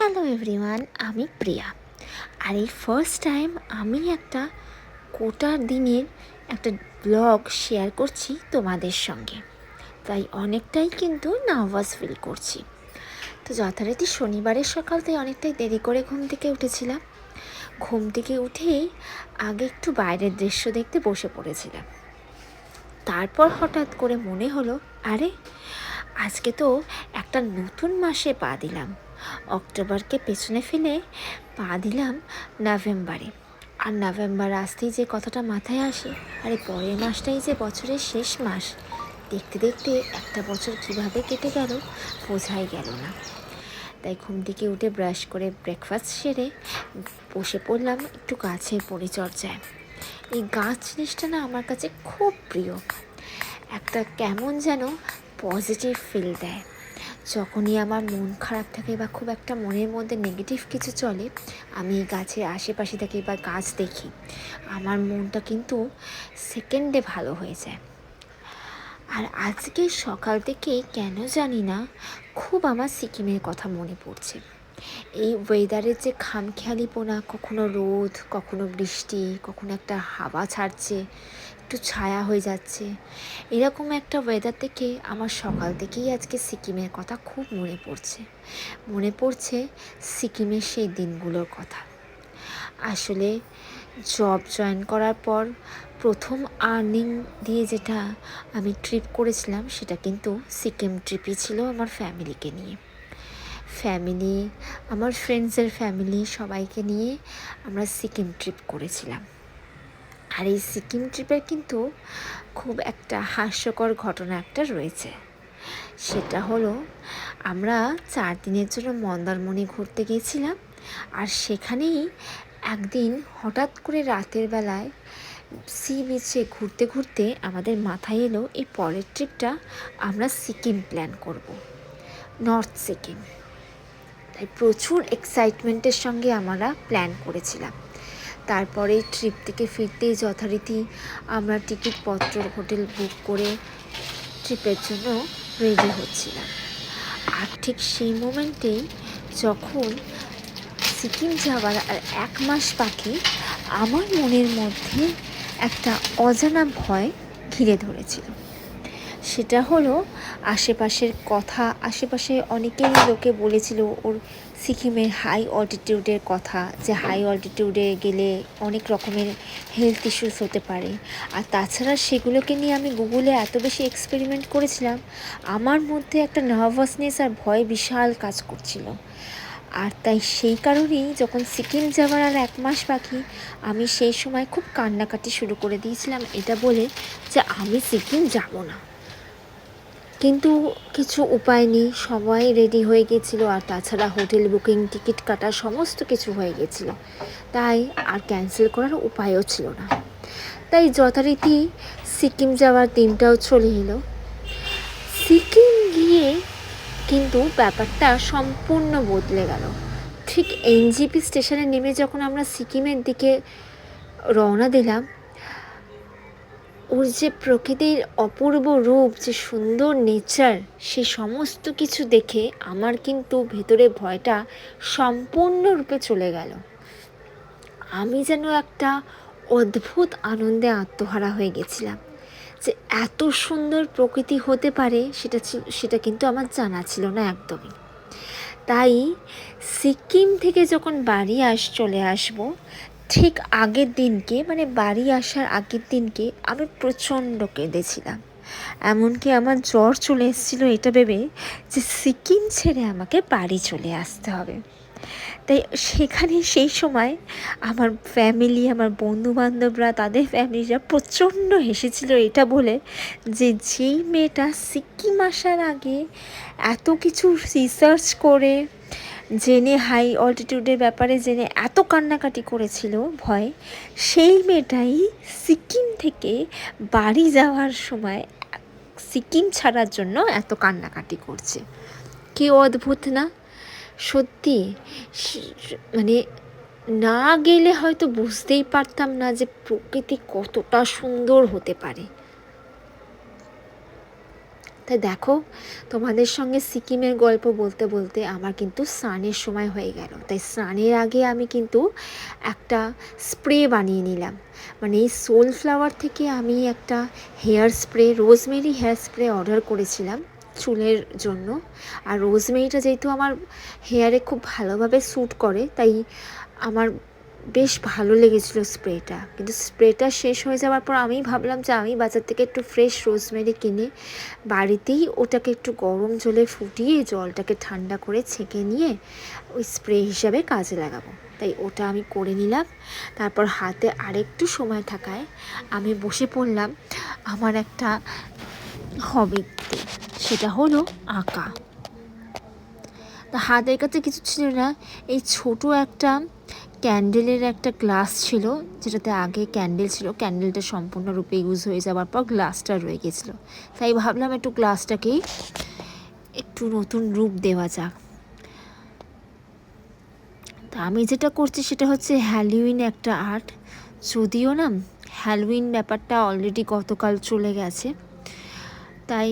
Hello everyone, আমি প্রিয়া। আর এই first time আমি একটা কোটার দিনের একটা ব্লগ শেয়ার করছি তোমাদের সঙ্গে, তাই অনেকটাই কিন্তু নার্ভাস ফিল করছি। তো যথারীতি শনিবারের সকাল থেকে অনেকটাই দেরি করে ঘুম থেকে উঠেছিলাম। ঘুম থেকে উঠেই আগে একটু বাইরের দৃশ্য দেখতে বসে পড়েছিলাম। তারপর হঠাৎ করে মনে হলো, আরে আজকে তো একটা নতুন মাসে পা দিলাম। অক্টোবরকে পেছনে ফেলে পা দিলাম নভেম্বরে। আর নভেম্বর আসতেই যে কথাটা মাথায় আসে, আরে পরের মাসটাই যে বছরের শেষ মাস। দেখতে দেখতে একটা বছর কিভাবে কেটে গেল বোঝাই গেল না। তাই ঘুম থেকে উঠে ব্রাশ করে ব্রেকফাস্ট সেরে বসে পড়লাম একটু গাছের পরিচর্যায়। এই গাছ জিনিসটা না আমার কাছে খুব প্রিয়। একটা কেমন যেন পজিটিভ ফিল দেয়। যখনই আমার মন খারাপ থাকে বা খুব একটা মনের মধ্যে নেগেটিভ কিছু চলে, আমি গাছের আশেপাশে থাকি বা গাছ দেখি, আমার মনটা কিন্তু সেকেন্ডে ভালো হয়ে যায়। আর আজকে সকাল থেকে কেন জানি না খুব আমার সিকিমের কথা মনে পড়ছে। এই ওয়েদারের যে খামখেয়ালিপনা, কখনো রোদ, কখনো বৃষ্টি, কখনো একটা হাওয়া ছাড়ছে, একটু ছায়া হয়ে যাচ্ছে, এরকম একটা ওয়েদার থেকে আমার সকাল থেকেই আজকে সিকিমের কথা খুব মনে পড়ছে সিকিমের সেই দিনগুলোর কথা। আসলে জব জয়েন করার পর প্রথম আর্নিং দিয়ে যেটা আমি ট্রিপ করেছিলাম, সেটা কিন্তু সিকিম ট্রিপই ছিল আমার ফ্যামিলিকে নিয়ে। আমার ফ্রেন্ডসের ফ্যামিলি সবাইকে নিয়ে আমরা সিকিম ট্রিপ করেছিলাম। আর এই সিকিম ট্রিপের কিন্তু খুব একটা হাস্যকর ঘটনা একটা রয়েছে। সেটা হলো, আমরা 4 দিনের জন্য মন্দারমণি ঘুরতে গিয়েছিলাম। আর সেখানেই একদিন হঠাৎ করে রাতের বেলায় সি বিচে ঘুরতে ঘুরতে আমাদের মাথায় এলো এই পরের ট্রিপটা আমরা সিকিম প্ল্যান করব, নর্থ সিকিম। তাই প্রচুর এক্সাইটমেন্টের সঙ্গে আমরা প্ল্যান করেছিলাম। তারপরে ট্রিপ থেকে ফিরতেই যথারীতি আমরা টিকিটপত্র, হোটেল বুক করে ট্রিপের জন্য রেডি হচ্ছিলাম। আর ঠিক সেই মোমেন্টেই যখন সিকিম যাওয়ার আর 1 মাস বাকি, আমার মনের মধ্যে একটা অজানা ভয় ঘিরে ধরেছিল। সেটা হলো আশেপাশের কথা। আশেপাশে অনেকেরই লোকে বলেছিল ওর সিকিমের হাই অল্টিটিউডের কথা, যে হাই অল্টিটিউডে গেলে অনেক রকমের হেলথ ইস্যুস হতে পারে। আর তাছাড়া সেগুলোকে নিয়ে আমি গুগলে এত বেশি এক্সপেরিমেন্ট করেছিলাম, আমার মধ্যে একটা নার্ভাসনেস আর ভয় বিশাল কাজ করছিল। আর তাই সেই কারণেই যখন সিকিম যাওয়ার আর 1 মাস বাকি, আমি সেই সময় খুব কান্নাকাটি শুরু করে দিয়েছিলাম, এটা বলে যে আমি সিকিম যাব না। কিন্তু কিছু উপায় নেই, সবাই রেডি হয়ে গেছিলো। আর তাছাড়া হোটেল বুকিং, টিকিট কাটা সমস্ত কিছু হয়ে গেছিলো, তাই আর ক্যান্সেল করার উপায়ও ছিল না। তাই যথারীতি সিকিম যাওয়ার দিনটাও চলে এলো। সিকিম গিয়ে কিন্তু ব্যাপারটা সম্পূর্ণ বদলে গেল। ঠিক এনজেপি স্টেশনে নেমে যখন আমরা সিকিমের দিকে রওনা দিলাম, ওর যে প্রকৃতির অপূর্ব রূপ, যে সুন্দর নেচার, সে সমস্ত কিছু দেখে আমার কিন্তু ভেতরে ভয়টা সম্পূর্ণরূপে চলে গেল। আমি যেন একটা অদ্ভুত আনন্দে আত্মহারা হয়ে গেছিলাম। যে এত সুন্দর প্রকৃতি হতে পারে সেটা কিন্তু আমার জানা ছিল না একদমই। তাই সিকিম থেকে যখন বাড়ি চলে আসবো, ঠিক আগের দিনকে, মানে বাড়ি আসার আগের দিনকে আমি প্রচণ্ড কেঁদেছিলাম। এমনকি আমার জ্বর চলে এসেছিলো এটা ভেবে যে সিকিম ছেড়ে আমাকে বাড়ি চলে আসতে হবে। তাই সেখানে সেই সময় আমার ফ্যামিলি, আমার বন্ধুবান্ধবরা, তাদের ফ্যামিলিরা প্রচণ্ড হেসেছিল এটা বলে যে যেই মেয়েটা সিকিম আসার আগে এত কিছু রিসার্চ করে জেনে, হাই অল্টিটিউডের ব্যাপারে জেনে এত কান্নাকাটি করেছিল ভয়, সেই মেয়েটাই সিকিম থেকে বাড়ি যাওয়ার সময় সিকিম ছাড়ার জন্য এত কান্নাকাটি করছে। কি অদ্ভুত না? সত্যি মানে না গেলে হয়তো বুঝতেই পারতাম না যে প্রকৃতি কতটা সুন্দর হতে পারে। তাই দেখো, তোমাদের সঙ্গে সিকিমের গল্প বলতে বলতে আমার কিন্তু স্নানের সময় হয়ে গেল। তাই স্নানের আগে আমি কিন্তু একটা স্প্রে বানিয়ে নিলাম। মানে এই সোলফ্লাওয়ার থেকে আমি একটা hair spray, rosemary hair spray order করেছিলাম চুলের জন্য। আর রোজমেরিটা যেহেতু আমার হেয়ারে খুব ভালোভাবে স্যুট করে, তাই আমার বেশ ভালো লেগেছিলো স্প্রেটা। কিন্তু স্প্রেটা শেষ হয়ে যাওয়ার পর আমি ভাবলাম যে আমি বাজার থেকে একটু ফ্রেশ রোজমেরি কিনে বাড়িতেই ওটাকে একটু গরম জলে ফুটিয়ে জলটাকে ঠান্ডা করে ছেঁকে নিয়ে ওই স্প্রে হিসাবে কাজে লাগাবো। তাই ওটা আমি করে নিলাম। তারপর হাতে আরেকটু সময় থাকায় আমি বসে পড়লাম আমার একটা হবিতে, সেটা হলো আঁকা। তা হাতের কাছে কিছু ছিল না, এই ছোট একটা ক্যান্ডেলের একটা গ্লাস ছিল, যেটাতে আগে ক্যান্ডেল ছিল, ক্যান্ডেলটা সম্পূর্ণরূপে ইউজ হয়ে যাওয়ার পর গ্লাসটা রয়ে গেছিলো। তাই ভাবলাম একটু গ্লাসটাকেই একটু নতুন রূপ দেওয়া যাক। তা আমি যেটা করছি সেটা হচ্ছে হ্যালোউইন একটা আর্ট। যদিও না হ্যালোউইন ব্যাপারটা অলরেডি গতকাল চলে গেছে, তাই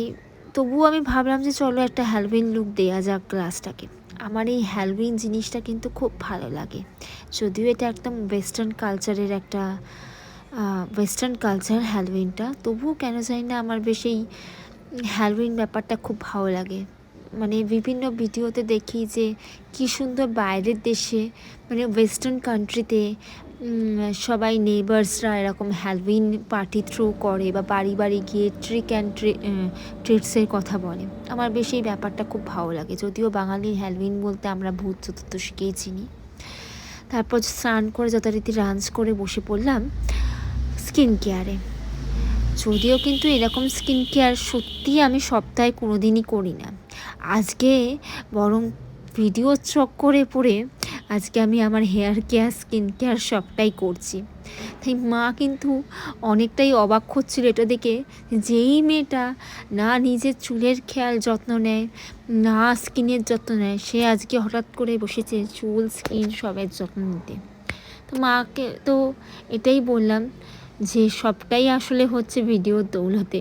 তবুও আমি ভাবলাম যে চলো একটা হ্যালোউইন লুক দেওয়া যাক গ্লাসটাকে। আমার এই হ্যালোউইন জিনিসটা কিন্তু খুব ভালো লাগে। যদিও এটা একদম ওয়েস্টার্ন কালচারের একটা ওয়েস্টার্ন কালচার হ্যালোউইনটা, তবুও কেন জানি না আমার বেশ এই হ্যালোউইন ব্যাপারটা খুব ভালো লাগে। মানে বিভিন্ন ভিডিওতে দেখি যে কী সুন্দর বাইরের দেশে, মানে ওয়েস্টার্ন কান্ট্রিতে সবাই নেইবার্সরা এরকম হ্যালোউইন পার্টি থ্রো করে বা বাড়ি বাড়ি গিয়ে ট্রিক অ্যান্ড ট্রিটসের কথা বলে। আমার বেশ এই ব্যাপারটা খুব ভালো লাগে। যদিও বাঙালির হ্যালোউইন বলতে আমরা ভূত চতুর্দশীকেই চিনি। তারপর স্নান করে যথারীতি লাঞ্চ করে বসে পড়লাম স্কিন কেয়ারে। যদিও কিন্তু এরকম স্কিন কেয়ার সত্যিই আমি সপ্তাহে কোনো দিনই করি না। আজকে বরং ভিডিও চক্করে পড়ে আজকে আমি আমার হেয়ার কেয়ার স্কিন কেয়ার সবটাই করছি। তাই মা কিন্তু অনেকটাই অবাক হচ্ছিল এটা দেখে, যেই মেয়েটা না নিজের চুলের খেয়াল যত্ন নেয়, না স্কিনের যত্ন নেয়, সে আজকে হঠাৎ করে বসেছে চুল স্কিন সবের যত্ন নিতে। তো মাকে তো এটাই বললাম যে সবটাই আসলে হচ্ছে ভিডিওর দৌলতে,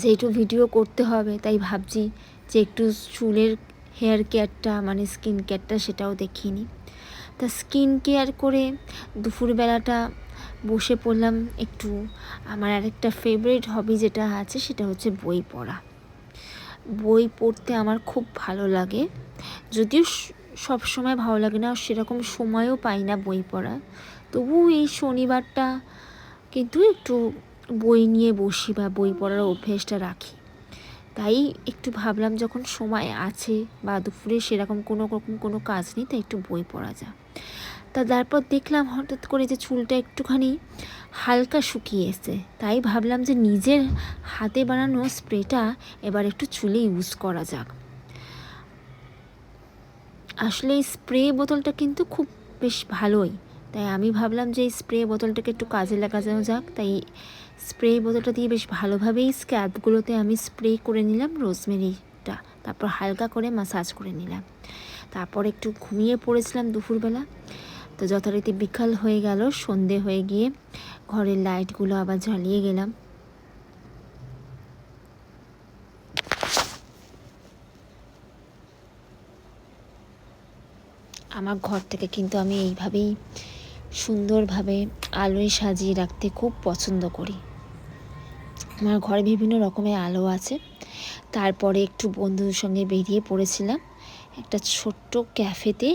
যে একটু ভিডিও করতে হবে, তাই ভাবছি যে একটু চুলের হেয়ার কেয়ারটা মানে স্কিন কেয়ারটা সেটাও দেখিয়ে নিই। তা স্কিন কেয়ার করে দুপুরবেলাটা বসে পড়লাম একটু আমার আরেকটা ফেভারিট হবি যেটা আছে সেটা হচ্ছে বই পড়া। বই পড়তে আমার খুব ভালো লাগে, যদিও সব সময় ভালো লাগে না, সেরকম সময়ও পাই না বই পড়া। তবু এই শনিবারটা কিন্তু একটু বই নিয়ে বসি বা বই পড়ার অভ্যেসটা রাখি। তাই একটু ভাবলাম যখন সময় আছে বা দুপুরে সেরকম কোনো কাজ নেই, তাই একটু বই পড়া যায়। তা তারপর দেখলাম হঠাৎ করে যে চুলটা একটুখানি হালকা শুকিয়ে এসেছে, তাই ভাবলাম যে নিজের হাতে বানানো স্প্রেটা এবার একটু চুলে ইউজ করা যাক। আসলে এই স্প্রে বোতলটা কিন্তু খুব বেশ ভালোই, তাই আমি ভাবলাম যে এই স্প্রে বোতলটাকে একটু কাজে লাগানো যাক। তাই স্প্রে বোতলটা দিয়ে বেশ ভালোভাবেই স্ক্যাল্পগুলোতে আমি স্প্রে করে নিলাম রোজমেরিটা, তারপর হালকা করে ম্যাসাজ করে নিলাম। তারপর একটু ঘুমিয়ে পড়েছিলাম দুপুরবেলা। তো যথারীতি বিকাল হয়ে গেল, সন্ধে হয়ে গিয়ে ঘরের লাইটগুলো আবার জ্বালিয়ে গেলাম। আমার ঘর থেকে কিন্তু আমি এইভাবেই সুন্দরভাবে আলোয় সাজিয়ে রাখতে খুব পছন্দ করি। আমার ঘরে বিভিন্ন রকমের আলো আছে। তারপরে একটু বন্ধুদের সঙ্গে বেরিয়ে পড়েছিলাম একটা ছোট্ট ক্যাফেতে।